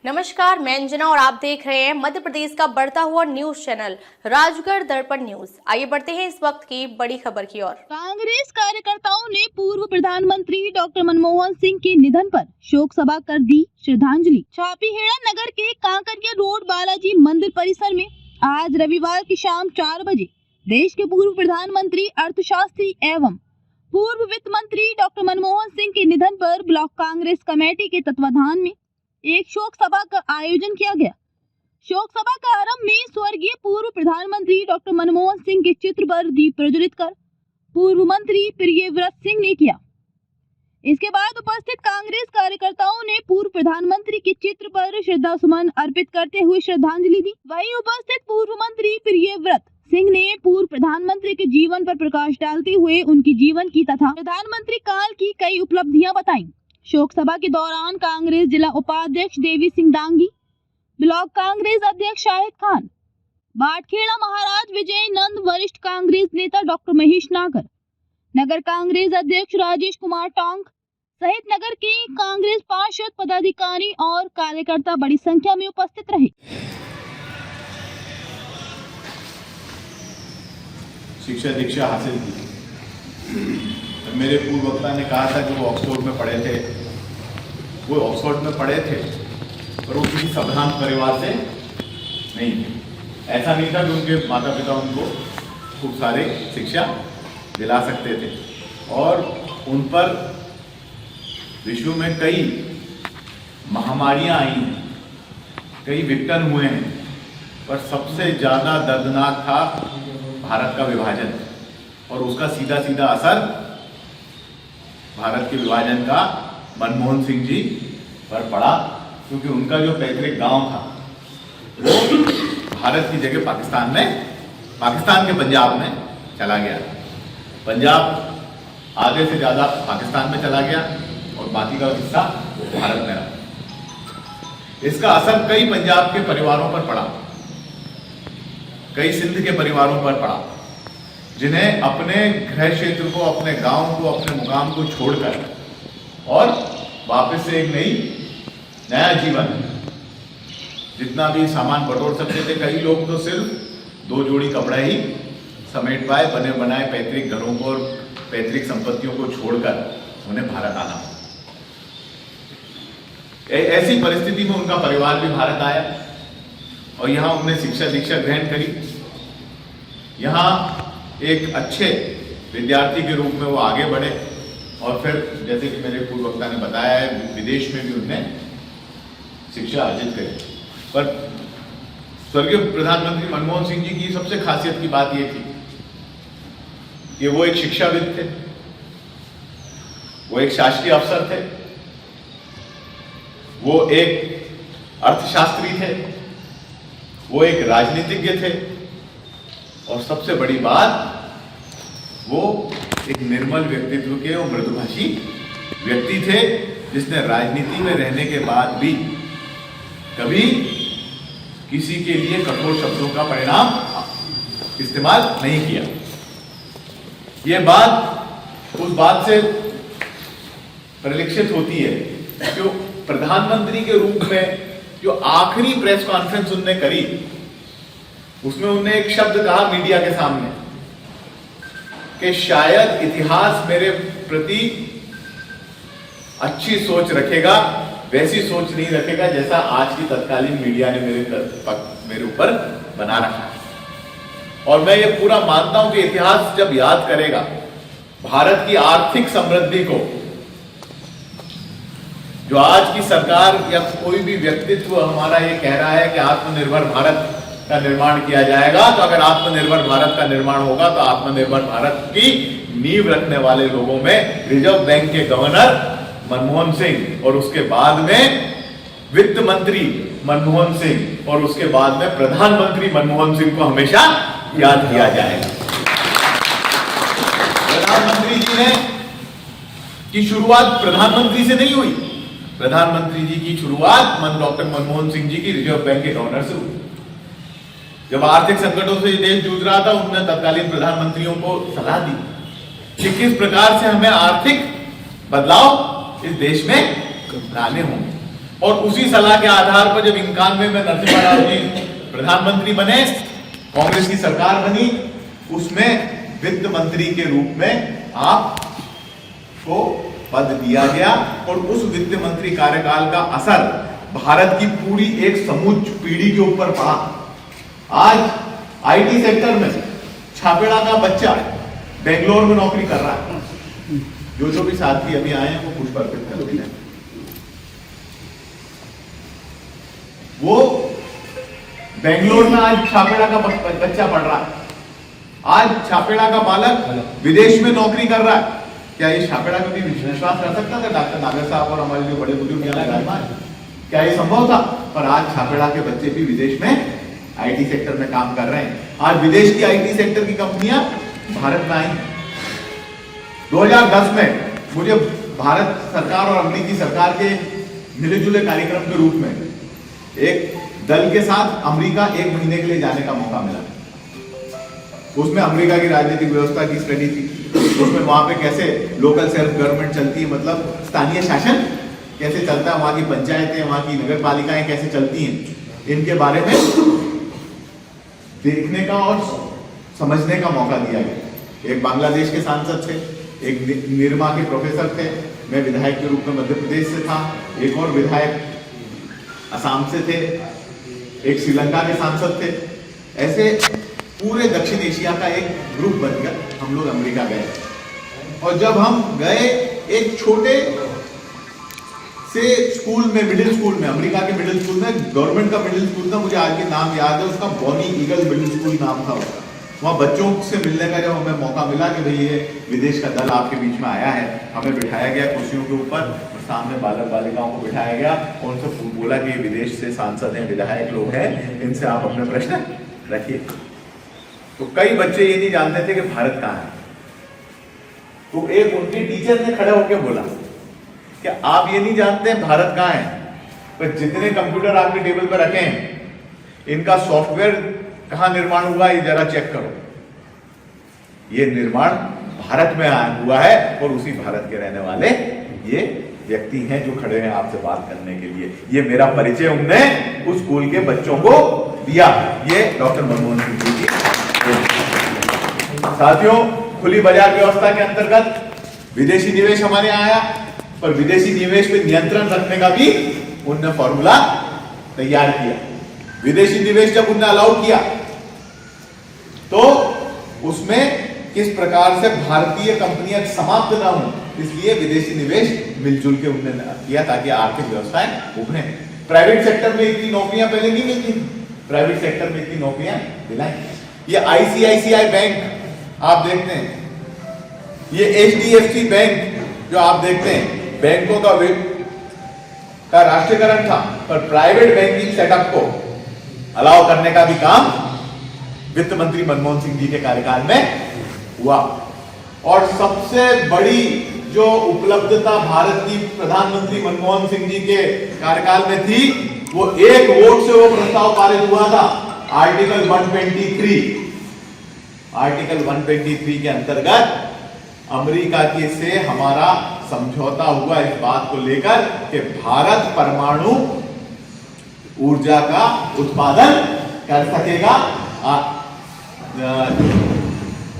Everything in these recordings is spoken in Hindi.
नमस्कार, मैं अंजना और आप देख रहे हैं मध्य प्रदेश का बढ़ता हुआ न्यूज चैनल राजगढ़ दर्पण न्यूज। आइए बढ़ते हैं इस वक्त की बड़ी खबर की ओर। कांग्रेस कार्यकर्ताओं ने पूर्व प्रधानमंत्री डॉक्टर मनमोहन सिंह के निधन पर शोक सभा कर दी श्रद्धांजलि। छापीहेड़ा नगर के कांकरिया रोड बालाजी मंदिर परिसर में आज रविवार की शाम 4 बजे देश के पूर्व प्रधानमंत्री अर्थशास्त्री एवं पूर्व वित्त मंत्री डॉक्टर मनमोहन सिंह के निधन पर ब्लॉक कांग्रेस कमेटी के तत्वाधान में एक शोक सभा का आयोजन किया गया। शोक सभा का आरंभ में स्वर्गीय पूर्व प्रधानमंत्री डॉक्टर मनमोहन सिंह के चित्र पर दीप प्रज्वलित कर पूर्व मंत्री प्रियव्रत सिंह ने किया। इसके बाद उपस्थित कांग्रेस कार्यकर्ताओं ने पूर्व प्रधानमंत्री के चित्र पर श्रद्धा सुमन अर्पित करते हुए श्रद्धांजलि दी। वहीं उपस्थित पूर्व मंत्री प्रियव्रत सिंह ने पूर्व प्रधानमंत्री के जीवन पर प्रकाश डालते हुए उनकी जीवन की तथा प्रधानमंत्री काल की कई उपलब्धियां बताई। शोक सभा के दौरान कांग्रेस जिला उपाध्यक्ष देवी सिंह डांगी, ब्लॉक कांग्रेस अध्यक्ष शाहिद खान, बाटखेड़ा महाराज विजय नंद, वरिष्ठ कांग्रेस नेता डॉक्टर महेश नागर, नगर कांग्रेस अध्यक्ष राजेश कुमार टोंक सहित नगर के कांग्रेस पार्षद, पदाधिकारी और कार्यकर्ता बड़ी संख्या में उपस्थित रहे। शिक्षा दीक्षा हासिल की। मेरे पूर्व वक्ता ने कहा था कि वो ऑक्सफोर्ड में पढ़े थे, वो ऑक्सफोर्ड में पढ़े थे पर वो किसी संभ्रांत परिवार से नहीं थे। ऐसा नहीं था कि उनके माता पिता उनको खूब सारे शिक्षा दिला सकते थे और उन पर विश्व में कई महामारियां आई हैं, कई विघटन हुए हैं, पर सबसे ज़्यादा दर्दनाक था भारत का विभाजन और उसका सीधा सीधा असर भारत के विभाजन का मनमोहन सिंह जी पर पड़ा, क्योंकि उनका जो पैतृक गांव था वो भारत की जगह पाकिस्तान के पंजाब में चला गया। पंजाब आधे से ज़्यादा पाकिस्तान में चला गया और बाकी का हिस्सा भारत में रहा। इसका असर कई पंजाब के परिवारों पर पड़ा, कई सिंध के परिवारों पर पड़ा, जिन्हें अपने गृह क्षेत्र को, अपने गांव को, अपने मुकाम को छोड़कर और वापस से एक नया जीवन, जितना भी सामान बटोर सकते थे, कई लोग तो सिर्फ 2 जोड़ी कपड़ा ही समेट पाए, बने बनाए पैतृक घरों को और पैतृक संपत्तियों को छोड़कर उन्हें भारत आना। ऐसी परिस्थिति में उनका परिवार भी भारत आया और यहाँ उन्होंने शिक्षा दीक्षा ग्रहण करी। यहाँ एक अच्छे विद्यार्थी के रूप में वो आगे बढ़े और फिर जैसे कि मेरे पूर्व वक्ता ने बताया है, विदेश में भी उन्होंने शिक्षा अर्जित करी। पर स्वर्गीय प्रधानमंत्री मनमोहन सिंह जी की सबसे खासियत की बात ये थी कि वो एक शिक्षाविद थे, वो एक शासकीय अफसर थे, वो एक अर्थशास्त्री थे, वो एक राजनीतिज्ञ थे और सबसे बड़ी बात वो एक निर्मल व्यक्तित्व के और मृदुभाषी व्यक्ति थे, जिसने राजनीति में रहने के बाद भी कभी किसी के लिए कठोर शब्दों का परिणाम इस्तेमाल नहीं किया। ये बात उस बात से परिलक्षित होती है कि प्रधानमंत्री के रूप में जो आखिरी प्रेस कॉन्फ्रेंस उन्होंने करी, उसमें उन्होंने एक शब्द कहा मीडिया के सामने कि शायद इतिहास मेरे प्रति अच्छी सोच रखेगा, वैसी सोच नहीं रखेगा जैसा आज की तत्कालीन मीडिया ने मेरे ऊपर बना रखा है। और मैं ये पूरा मानता हूं कि इतिहास जब याद करेगा भारत की आर्थिक समृद्धि को, जो आज की सरकार या कोई भी व्यक्तित्व हमारा ये कह रहा है कि आत्मनिर्भर भारत का निर्माण किया जाएगा, तो अगर आत्मनिर्भर भारत का निर्माण होगा तो आत्मनिर्भर भारत की नींव रखने वाले लोगों में रिजर्व बैंक के गवर्नर मनमोहन सिंह और उसके बाद में वित्त मंत्री मनमोहन सिंह और उसके बाद में प्रधानमंत्री मनमोहन सिंह को हमेशा याद किया जाएगा। प्रधानमंत्री जी ने की शुरुआत प्रधानमंत्री से नहीं हुई, प्रधानमंत्री जी की शुरुआत डॉक्टर मनमोहन सिंह जी की रिजर्व बैंक के गवर्नर से हुई। जब आर्थिक संकटों से देश जूझ रहा था, उन्होंने तत्कालीन प्रधानमंत्रियों को सलाह दी कि किस प्रकार से हमें आर्थिक बदलाव इस देश में लाने होंगे। और उसी सलाह के आधार पर जब 91 में नरसिम्हा राव जी प्रधानमंत्री बने, कांग्रेस की सरकार बनी, उसमें वित्त मंत्री के रूप में आपको पद दिया गया और उस वित्त मंत्री कार्यकाल का असर भारत की पूरी एक समूच पीढ़ी के ऊपर पड़ा। आज आईटी सेक्टर में छापेड़ा का बच्चा बेंगलोर में नौकरी कर रहा है। जो भी साथी अभी आए हैं वो कुछ परफेक्ट कर हैं। वो बेंगलोर में आज छापेड़ा का बच्चा पढ़ रहा है। आज छापेड़ा का बालक विदेश में नौकरी कर रहा है। क्या ये छापेड़ा कभी विश्वास कर सकता था डॉक्टर नागर साहब और हमारे जो बड़े बुजुर्ग यहाँ, क्या ये संभव था? पर आज छापेड़ा के बच्चे भी विदेश में आईटी सेक्टर में काम कर रहे हैं। आज विदेश की आईटी सेक्टर की कंपनियां भारत में आई। 2010 में मुझे भारत सरकार और अमेरिकी सरकार के मिले जुले कार्यक्रम के रूप में एक दल के साथ अमेरिका 1 महीने के लिए जाने का मौका मिला। उसमें अमेरिका की राजनीतिक व्यवस्था की स्टडी थी, उसमें वहां पे कैसे लोकल सेल्फ गवर्नमेंट चलती है, मतलब स्थानीय शासन कैसे चलता है, वहां की पंचायतें, वहां की नगर पालिकाएं कैसे चलती हैं, इनके बारे में देखने का और समझने का मौका दिया गया। एक बांग्लादेश के सांसद थे, एक निरमा के प्रोफेसर थे, मैं विधायक के रूप में मध्य प्रदेश से था, एक और विधायक असम से थे, एक श्रीलंका के सांसद थे। ऐसे पूरे दक्षिण एशिया का एक ग्रुप बन गया। हम लोग अमेरिका गए और जब हम गए एक छोटे से स्कूल में, मिडिल स्कूल में, अमेरिका के मिडिल स्कूल में, गवर्नमेंट का मिडिल स्कूल था, मुझे आज भी नाम याद है उसका, बॉनी ईगल मिडिल स्कूल नाम था उसका। वहाँ बच्चों से मिलने का जब हमें मौका मिला कि भाई ये विदेश का दल आपके बीच में आया है, हमें बिठाया गया कुर्सियों के ऊपर और सामने बालक बालिकाओं को बिठाया गया और उनसे बोला कि विदेश से सांसद हैं, विधायक लोग हैं, इनसे आप अपने प्रश्न रखिए। तो कई बच्चे ये नहीं जानते थे कि भारत कहाँ है। तो एक उनके टीचर ने खड़े होकर बोला कि आप ये नहीं जानते भारत कहाँ है, पर जितने कंप्यूटर आपके टेबल पर रखे हैं इनका सॉफ्टवेयर कहाँ निर्माण हुआ ये जरा चेक करो। ये निर्माण भारत में हुआ है और उसी भारत के रहने वाले ये व्यक्ति हैं जो खड़े हैं आपसे बात करने के लिए। ये मेरा परिचय उनने उस स्कूल के बच्चों को दिया। ये डॉक्टर मनमोहन सिंह जी की। साथियों, खुली बाजार व्यवस्था के अंतर्गत विदेशी निवेश हमारे यहाँ आया, पर विदेशी निवेश पे नियंत्रण रखने का भी उनने फॉर्मूला तैयार किया। विदेशी निवेश जब उनने अलाउ किया तो उसमें किस प्रकार से भारतीय कंपनियां समाप्त ना हो, इसलिए विदेशी निवेश मिलजुल के उनने किया ताकि आर्थिक व्यवस्थाएं उभरें। प्राइवेट सेक्टर में इतनी नौकरियां पहले नहीं मिलती, प्राइवेट सेक्टर में इतनी नौकरियां दिलाई। ये आईसीआईसीआई बैंक आप देखते हैं, ये एचडीएफसी बैंक जो आप देखते हैं, बैंकों का राष्ट्रीयकरण था, पर प्राइवेट बैंकिंग सेटअप को अलाउ करने का भी काम वित्त मंत्री मनमोहन सिंह जी के कार्यकाल में हुआ। और सबसे बड़ी जो उपलब्धता भारत की प्रधानमंत्री मनमोहन सिंह जी के कार्यकाल में थी, वो एक वोट से वो प्रस्ताव पारित हुआ था, आर्टिकल 123। आर्टिकल 123 के अंतर्गत अमेरिका के से हमारा समझौता हुआ इस बात को लेकर कि भारत परमाणु ऊर्जा का उत्पादन कर सकेगा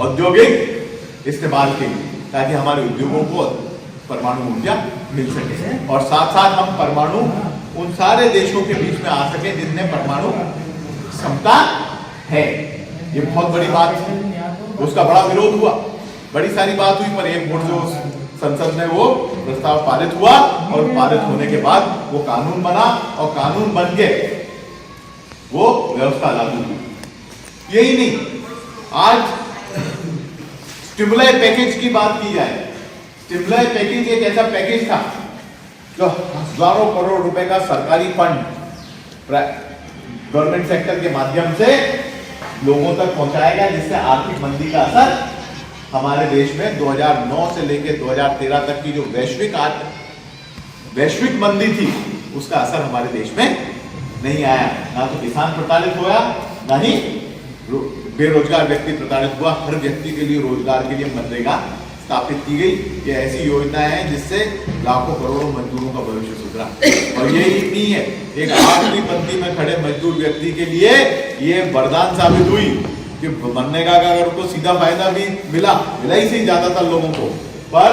औद्योगिक इस्तेमाल के लिए, ताकि हमारे उद्योगों को परमाणु ऊर्जा मिल सके और साथ साथ हम परमाणु उन सारे देशों के बीच में आ सके जिनमें परमाणु क्षमता है। ये बहुत बड़ी बात है। उसका बड़ा विरोध हुआ, बड़ी सारी बात हुई, पर एक वोट जो संसद में वो प्रस्ताव पारित हुआ और पारित होने के बाद वो कानून बना और कानून बन के वो व्यवस्था लागू हुई। यही नहीं, आज स्टिमुलस पैकेज की बात की जाए। स्टिमुलस पैकेज एक ऐसा पैकेज था जो हजारों करोड़ रुपए का सरकारी फंड गवर्नमेंट सेक्टर के माध्यम से लोगों तक पहुंचाया गया, जिससे आर्थिक मंदी का असर हमारे देश में 2009 से लेकर 2013 तक की जो वैश्विक मंदी थी, उसका असर हमारे देश में नहीं आया। ना तो किसान प्रताड़ित हुआ, ना ही बेरोजगार व्यक्ति प्रताड़ित हुआ। हर व्यक्ति के लिए रोजगार के लिए मनरेगा स्थापित की गई। ये ऐसी योजनाएं हैं जिससे लाखों करोड़ों मजदूरों का भविष्य सुधरा। और यही नहीं है, एक आखिरी पंक्ति में खड़े मजदूर व्यक्ति के लिए ये वरदान साबित हुई कि मनरेगा का अगर उनको सीधा फायदा भी मिला ही सही ज्यादातर लोगों को, पर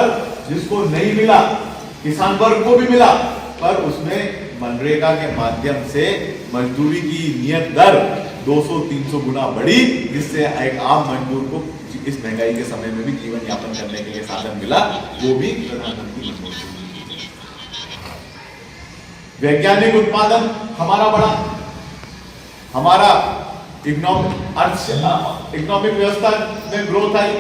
जिसको नहीं मिला किसान वर्ग को भी मिला, पर उसमें मनरेगा के माध्यम से मजदूरी की नियत दर 200-300 गुना बढ़ी, जिससे एक आम मजदूर को इस महंगाई के समय में भी जीवन यापन करने के लिए साधन मिला, वो भी प्रधानमंत्री मनमोहन सिंह। वैज्ञानिक उत्पादन हमारा बढ़ा, हमारा इकोनॉमिक व्यवस्था में ग्रोथ आई,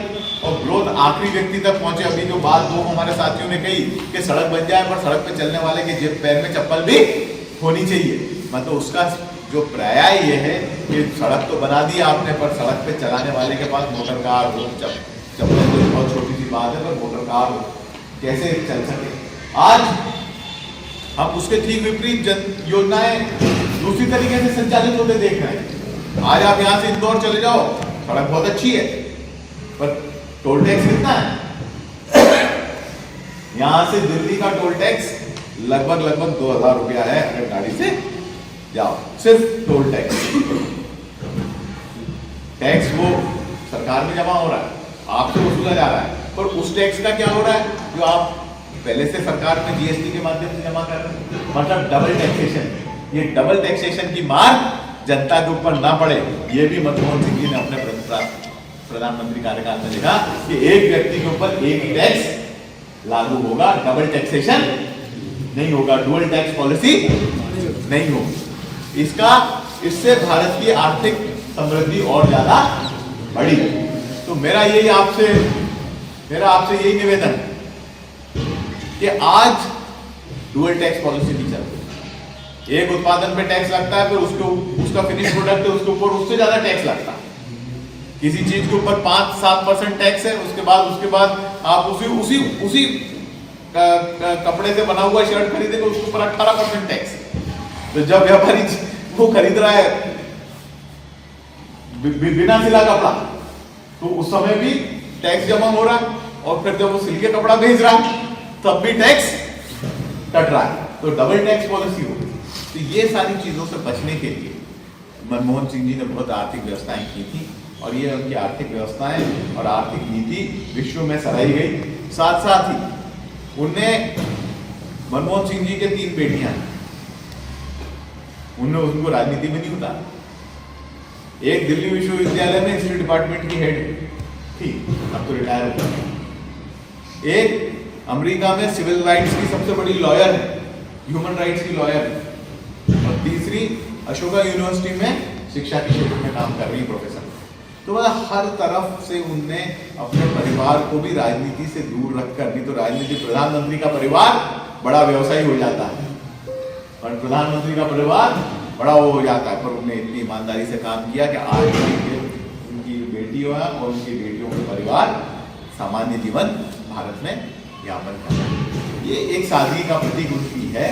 और ग्रोथ आखिरी व्यक्ति तक पहुंचे। अभी जो बात दो हमारे साथियों ने कही कि सड़क बन जाए पर सड़क पे चलने वाले के जेब पैर में चप्पल भी होनी चाहिए, मतलब उसका जो पर्याय ये है कि सड़क तो बना दी आपने, पर सड़क पे चलाने वाले के पास मोटर कार हो, चप्पल तो बहुत छोटी सी बात है, पर मोटर कार हो, कैसे चल सके। आज हम उसके ठीक विपरीत योजनाएं दूसरी तरीके से संचालित होते देख रहे हैं। आज आप यहाँ से इंदौर चले जाओ, सड़क बहुत अच्छी है, पर टोल टैक्स कितना है? यहां से दिल्ली का टोल टैक्स लगभग 2000 रुपया है अगर गाड़ी से जाओ, सिर्फ टोल टैक्स। टैक्स वो सरकार में जमा हो रहा है, आपसे वसूला जा रहा है, पर उस टैक्स का क्या हो रहा है जो आप पहले से सरकार में जीएसटी के माध्यम से जमा कर रहे हैं, मतलब डबल टैक्सेशन। ये डबल टैक्सेशन की मार जनता के ऊपर ना पड़े, ये भी मनमोहन सिंह जी ने अपने प्रधानमंत्री कार्यकाल में लिखा कि एक व्यक्ति के ऊपर एक ही टैक्स लागू होगा, डबल टैक्सेशन नहीं होगा, डुअल टैक्स पॉलिसी नहीं होगी। इससे भारत की आर्थिक समृद्धि और ज्यादा बढ़ी। तो मेरा आपसे यही निवेदन है कि आज डुअल टैक्स पॉलिसी नहीं चल रही। एक उत्पादन पे टैक्स लगता है, फिर उसका फिनिश प्रोडक्ट है, उसके ऊपर उससे ज्यादा टैक्स लगता है। किसी चीज के ऊपर 5-7% टैक्स है, उसके बाद आप उसी कपड़े से बना हुआ शर्ट खरीदेंगे, उसके ऊपर 18% टैक्स। तो जब व्यापारी वो खरीद रहा है बिना सिला कपड़ा, तो उस समय भी टैक्स जमा हो रहा है, और फिर जब वो सिल के कपड़ा भेज रहा है तब भी टैक्स कट रहा है, तो डबल टैक्स पॉलिसी हो गई। तो ये सारी चीजों से बचने के लिए मनमोहन सिंह जी ने बहुत आर्थिक व्यवस्थाएं की थी, और ये उनकी आर्थिक व्यवस्थाएं और आर्थिक नीति विश्व में सराही गई। साथ ही उनने मनमोहन सिंह जी के 3 बेटियां, उनको राजनीति में नहीं उतारा। एक दिल्ली विश्वविद्यालय में हिस्ट्री डिपार्टमेंट की हेड थी, अब तो रिटायर हो गई। एक अमेरिका में सिविल राइट्स की सबसे बड़ी लॉयर है, ह्यूमन राइट्स की लॉयर है, और तीसरी अशोका यूनिवर्सिटी में शिक्षा के क्षेत्र में काम कर रही प्रोफेसर। तो हर तरफ से उनने अपने परिवार को भी राजनीति से दूर रखकर, नहीं तो राजनीति प्रधानमंत्री का परिवार बड़ा व्यवसायी हो जाता है और प्रधानमंत्री का परिवार बड़ा वो हो जाता है, पर उन्होंने इतनी ईमानदारी से काम किया कि आज उनकी बेटियों और उनकी बेटियों के परिवार सामान्य जीवन भारत में यापन कर रहे हैं। ये एक सादगी का प्रतीक उनकी है,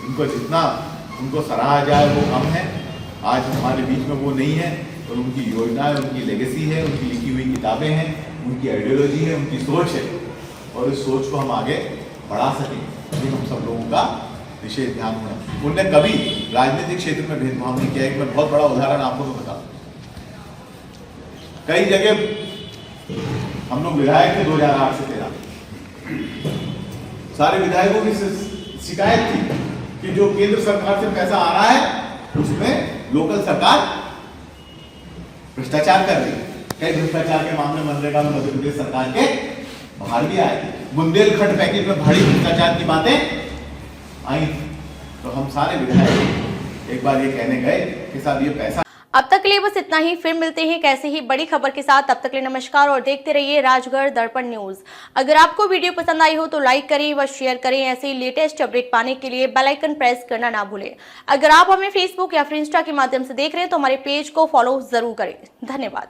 उनको जितना उनको सराहा जाए वो कम है। आज हमारे बीच में वो नहीं है, और उनकी योजनाएं, उनकी लेगेसी है, उनकी लिखी हुई किताबें हैं, उनकी आइडियोलॉजी है, उनकी सोच है, और इस सोच को हम आगे बढ़ा सकें, ये हम सब लोगों का विशेष ध्यान है। उनने कभी राजनीतिक क्षेत्र में भेदभाव नहीं किया। एक मैं बहुत बड़ा उदाहरण आपको तो बता, कई जगह हम लोग विधायक थे 2008 से 13, सारे विधायकों की शिकायत थी कि जो केंद्र सरकार से पैसा आ रहा है उसमें लोकल सरकार भ्रष्टाचार कर रही है। कई भ्रष्टाचार के मामले मनरेगा में मध्य प्रदेश सरकार के बाहर भी आए, बुंदेलखंड पैकेज में भारी भ्रष्टाचार की बातें आई। तो हम सारे विधायक एक बार ये कहने गए कि साहब ये पैसा। अब तक के लिए बस इतना ही, फिर मिलते हैं कैसे ही बड़ी खबर के साथ। तब तक के लिए नमस्कार और देखते रहिए राजगढ़ दर्पण न्यूज। अगर आपको वीडियो पसंद आई हो तो लाइक करें व शेयर करें। ऐसे ही लेटेस्ट अपडेट पाने के लिए बेल आइकन प्रेस करना ना भूलें। अगर आप हमें फेसबुक या फिर इंस्टा के माध्यम से देख रहे हैं तो हमारे पेज को फॉलो जरूर करें। धन्यवाद।